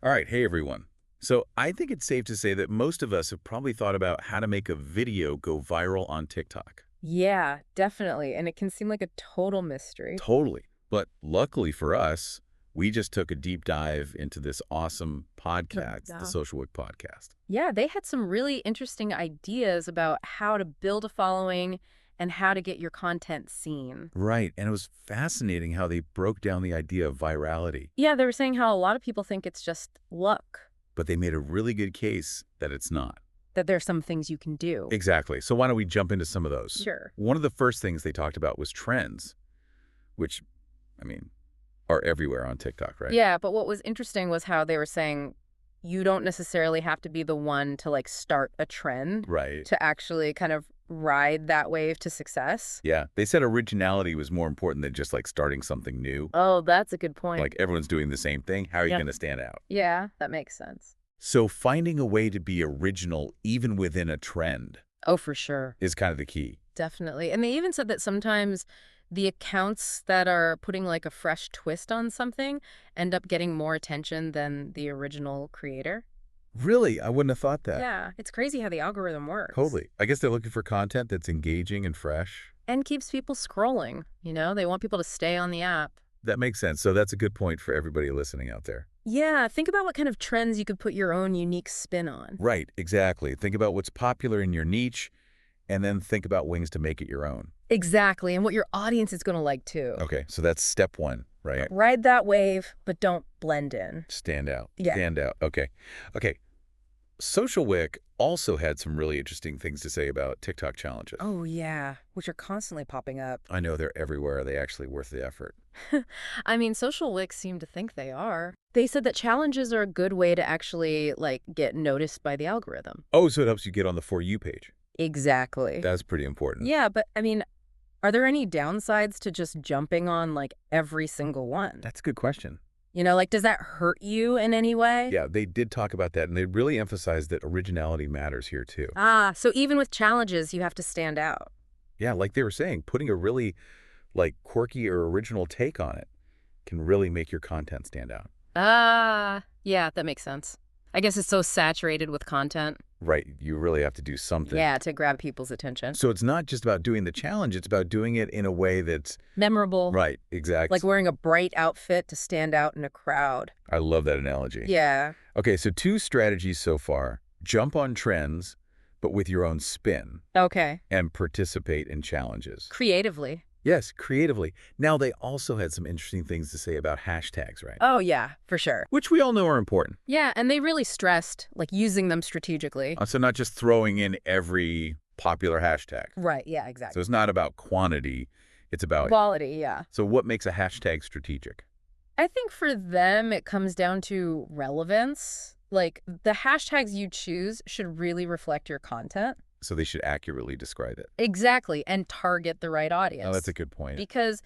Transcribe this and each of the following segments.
All right, hey everyone. So I think it's safe to say that most of us have probably thought about how to make a video go viral on TikTok. Yeah, definitely. And it can seem like a total mystery. Totally. But luckily for us, we just took a deep dive into this awesome podcast, the Yeah. SocialWick podcast. Yeah, they had some really interesting ideas about how to build a following and how to get your content seen. Right, and it was fascinating how they broke down the idea of virality, Yeah, they were saying how a lot of people think it's just luck, but they made a really good case that it's not. that there's some things you can do. Exactly. So why don't we jump into some of those? Sure. One of the first things they talked about was trends, which, I mean, are everywhere on TikTok, right? Yeah, but what was interesting was how they were saying you don't necessarily have to be the one to like start a trend Right. to actually kind of ride that wave to success. Yeah, they said originality was more important than just like starting something new. Oh, that's a good point. Like everyone's doing the same thing. How are you Yeah. going to stand out? Yeah, that makes sense. So finding a way to be original even within a trend Oh, for sure. is kind of the key. Definitely. And they even said that sometimes the accounts that are putting like a fresh twist on something end up getting more attention than the original creator. Really? I wouldn't have thought that. Yeah, it's crazy how the algorithm works. Totally. I guess they're looking for content that's engaging and fresh. And keeps people scrolling, They want people to stay on the app. That makes sense. So that's a good point for everybody listening out there. Yeah, think about what kind of trends you could put your own unique spin on. Right, exactly. Think about what's popular in your niche and then think about ways to make it your own. Exactly, and what your audience is going to like too. Okay, so that's step one, right? Ride that wave, but don't blend in. Stand out. Yeah. Stand out. Okay. Okay. SocialWick also had some really interesting things to say about TikTok challenges. Oh, yeah, which are constantly popping up. I know they're everywhere. Are they actually worth the effort? I mean, SocialWick seem to think they are. They said that challenges are a good way to actually, get noticed by the algorithm. Oh, so it helps you get on the For You page. Exactly. That's pretty important. Yeah, but, I mean, are there any downsides to just jumping on, every single one? That's a good question. Does that hurt you in any way? Yeah, they did talk about that, and they really emphasized that originality matters here, too. Ah, so even with challenges, you have to stand out. Yeah, like they were saying, putting a really, quirky or original take on it can really make your content stand out. Ah, yeah, that makes sense. I guess it's so saturated with content. Right, you really have to do something. Yeah, to grab people's attention. So it's not just about doing the challenge, it's about doing it in a way that's Memorable. right, exactly. Like wearing a bright outfit to stand out in a crowd. I love that analogy. Yeah. Okay, so two strategies so far. Jump on trends, but with your own spin, Okay. and participate in challenges. Creatively. Yes, creatively. Now, they also had some interesting things to say about hashtags, right? Oh, yeah, for sure. Which we all know are important. Yeah, and they really stressed, using them strategically. So not just throwing in every popular hashtag. Right, yeah, So exactly. it's not about quantity, it's about... Quality, yeah. So what makes a hashtag strategic? I think for them, it comes down to relevance. The hashtags you choose should really reflect your content. So they should accurately describe it. Exactly, and target the right audience. Oh, that's a good point. Because,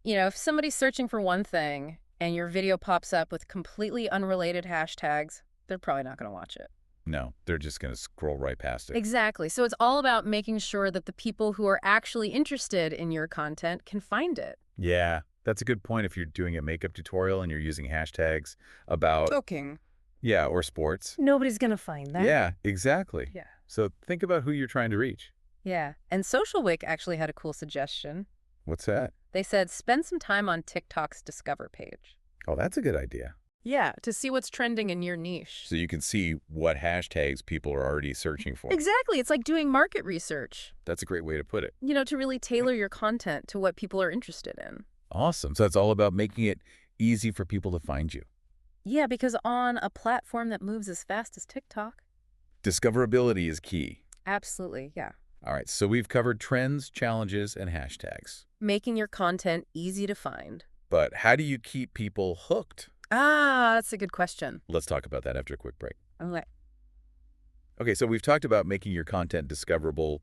if somebody's searching for one thing and your video pops up with completely unrelated hashtags, they're probably not going to watch it. No, they're just going to scroll right past it. Exactly. So it's all about making sure that the people who are actually interested in your content can find it. Yeah, that's a good point if you're doing a makeup tutorial and you're using hashtags about... Cooking. Yeah, or sports. Nobody's going to find that. Yeah, exactly. Yeah. So think about who you're trying to reach. Yeah. And SocialWick actually had a cool suggestion. What's that? They said, spend some time on TikTok's Discover page. Oh, that's a good idea. Yeah, to see what's trending in your niche. So you can see what hashtags people are already searching for. Exactly. It's like doing market research, That's a great way to put it. to really tailor your content to what people are interested in. Awesome. So it's all about making it easy for people to find you. Yeah, because on a platform that moves as fast as TikTok. Discoverability is key. Absolutely, yeah. All right, so we've covered trends, challenges, and hashtags. Making your content easy to find. But how do you keep people hooked? Ah, that's a good question. Let's talk about that after a quick break. Okay. Okay, so we've talked about making your content discoverable,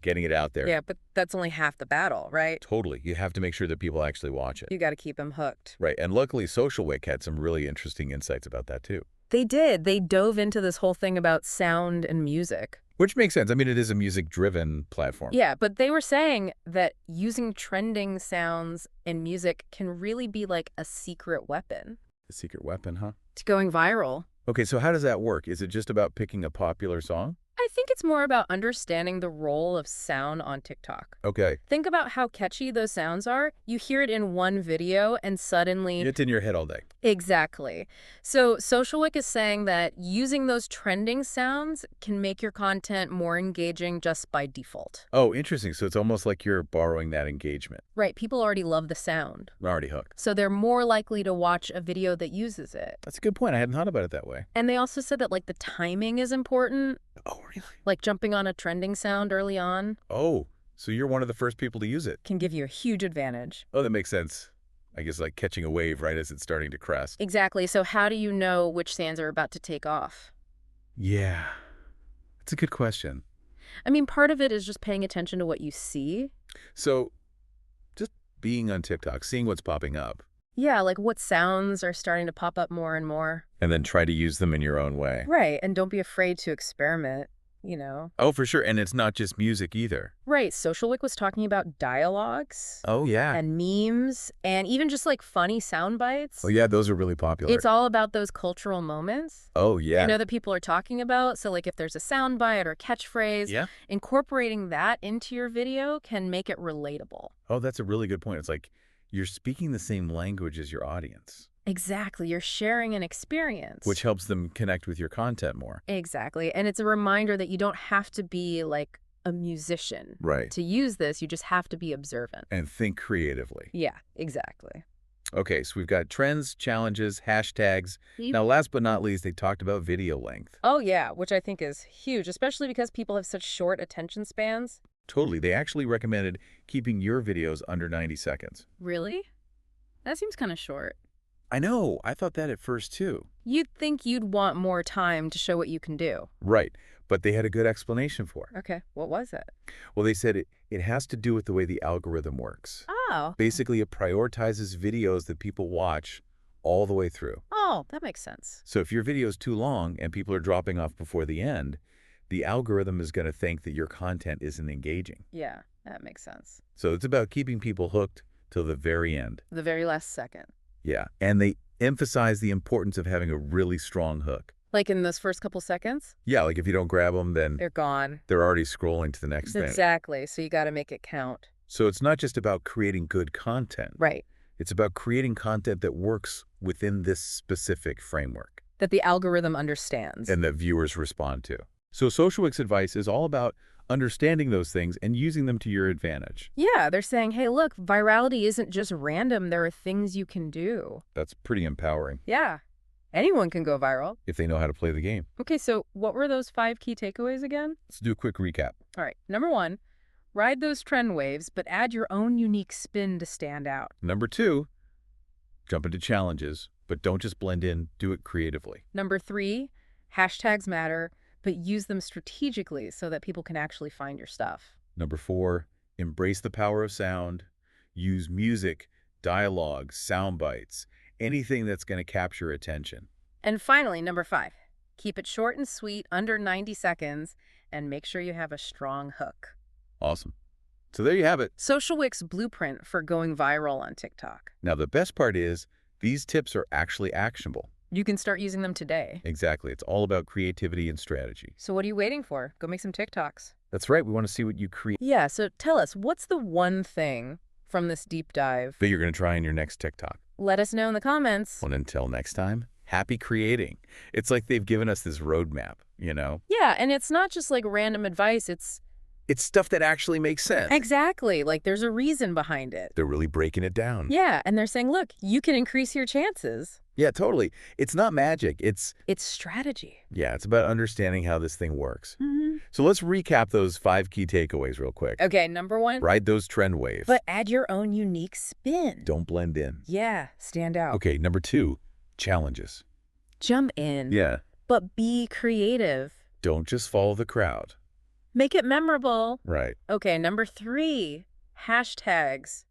getting it out there. Yeah, but that's only half the battle, right? Totally. You have to make sure that people actually watch it. You got to keep them hooked. Right, and luckily SocialWick had some really interesting insights about that too. They did. They dove into this whole thing about sound and music. Which makes sense. I mean, it is a music-driven platform. Yeah, but they were saying that using trending sounds and music can really be like a secret weapon. A secret weapon, huh? to going viral. Okay, so how does that work? Is it just about picking a popular song? I think it's more about understanding the role of sound on TikTok. Okay. Think about how catchy those sounds are. You hear it in one video and suddenly. It's in your head all day. Exactly. So SocialWick is saying that using those trending sounds can make your content more engaging just by default. Oh, interesting. So it's almost like you're borrowing that engagement. Right, people already love the sound. I'm already hooked. So they're more likely to watch a video that uses it. That's a good point. I hadn't thought about it that way. And they also said that like the timing is important, Oh, really? like jumping on a trending sound early on Oh, so you're one of the first people to use it. can give you a huge advantage. Oh, that makes sense. I guess like catching a wave right as it's starting to crest. Exactly. So how do you know which sands are about to take off? Yeah, that's a good question. I mean, part of it is just paying attention to what you see. So just being on TikTok, seeing what's popping up, Yeah, like what sounds are starting to pop up more and more. and then try to use them in your own way. Right, and don't be afraid to experiment. Oh, for sure. And it's not just music either. Right, SocialWick was talking about dialogues Oh, yeah. and memes and even just like funny sound bites. Oh, yeah, those are really popular. It's all about those cultural moments. Oh, yeah. That people are talking about. So like if there's a sound bite or catchphrase, Yeah. incorporating that into your video can make it relatable. Oh, that's a really good point. It's like you're speaking the same language as your audience, Exactly. You're sharing an experience. which helps them connect with your content more. Exactly. And it's a reminder that you don't have to be like a musician Right. to use this. You just have to be observant. And think creatively. Yeah, exactly. Okay, so we've got trends, challenges, hashtags. Now, last but not least, they talked about video length. Oh, yeah, which I think is huge, especially because people have such short attention spans. Totally. They actually recommended keeping your videos under 90 seconds. Really? That seems kind of short. I know. I thought that at first, too. You'd think you'd want more time to show what you can do. Right. But they had a good explanation for it. Okay, what was it? Well, they said it has to do with the way the algorithm works. Oh. Basically, it prioritizes videos that people watch all the way through. Oh, that makes sense. So if your video is too long and people are dropping off before the end, the algorithm is going to think that your content isn't engaging. Yeah, that makes sense. So it's about keeping people hooked till the very end. The very last second. Yeah. And they emphasize the importance of having a really strong hook. Like in those first couple seconds? Yeah, like if you don't grab them, then They're gone. they're already scrolling to the next thing. Exactly, so you got to make it count. So it's not just about creating good content. Right. It's about creating content that works within this specific framework That the algorithm understands. and that viewers respond to. So SocialWick's advice is all about understanding those things and using them to your advantage. Yeah, they're saying, hey, look, virality isn't just random. There are things you can do. That's pretty empowering Yeah, anyone can go viral. if they know how to play the game. Okay, so what were those 5 key takeaways again? Let's do a quick recap. All right, number 1, ride those trend waves, but add your own unique spin to stand out. Number 2, jump into challenges, but don't just blend in, do it creatively. Number 3, hashtags matter, but use them strategically so that people can actually find your stuff. Number 4, embrace the power of sound. Use music, dialogue, sound bites, anything that's going to capture attention. And finally, number 5, keep it short and sweet, under 90 seconds, and make sure you have a strong hook. Awesome. So there you have it. SocialWick's blueprint for going viral on TikTok. Now, the best part is these tips are actually actionable. You can start using them today. Exactly. It's all about creativity and strategy. So what are you waiting for? Go make some TikToks. That's right. We want to see what you create Yeah, so tell us, what's the one thing from this deep dive? that you're going to try in your next TikTok. Let us know in the comments. Well, until next time, happy creating. It's like they've given us this roadmap, you know? Yeah, and it's not just like random advice. It's It's stuff that actually makes sense. exactly like there's a reason behind it. They're really breaking it down. Yeah, and they're saying, look, you can increase your chances. Yeah, totally. It's not magic. It's strategy. it's about understanding how this thing works. Mm-hmm. So let's recap those 5 key takeaways real quick. Okay, number 1, Ride those trend waves. but add your own unique spin. Don't blend in. Yeah, stand out. Okay, number 2, challenges. Jump in. Yeah. But be creative. Don't just follow the crowd. Make it memorable. Right. Okay, number 3, hashtags,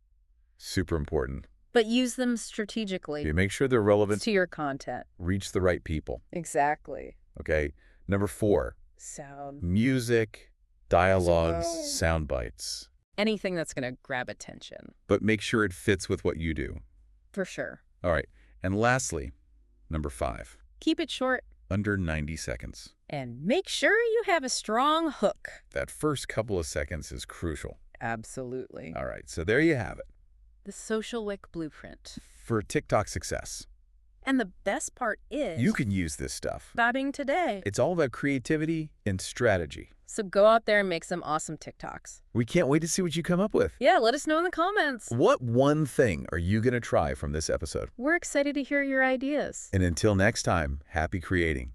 Super important. but use them strategically You make sure they're relevant, to your content. reach the right people. Exactly. Okay. Number 4, Sound. music, dialogues, Sound. sound bites. Anything that's going to grab attention. But make sure it fits with what you do. For sure. All right. And lastly, number 5, Keep it short. Under 90 seconds. And make sure you have a strong hook. That first couple of seconds is crucial. Absolutely. All right, so there you have it. The SocialWick blueprint. For TikTok success. And the best part is, You can use this stuff. starting today. It's all about creativity and strategy. So go out there and make some awesome TikToks. We can't wait to see what you come up with. Yeah, let us know in the comments. What one thing are you going to try from this episode? We're excited to hear your ideas. And until next time, happy creating.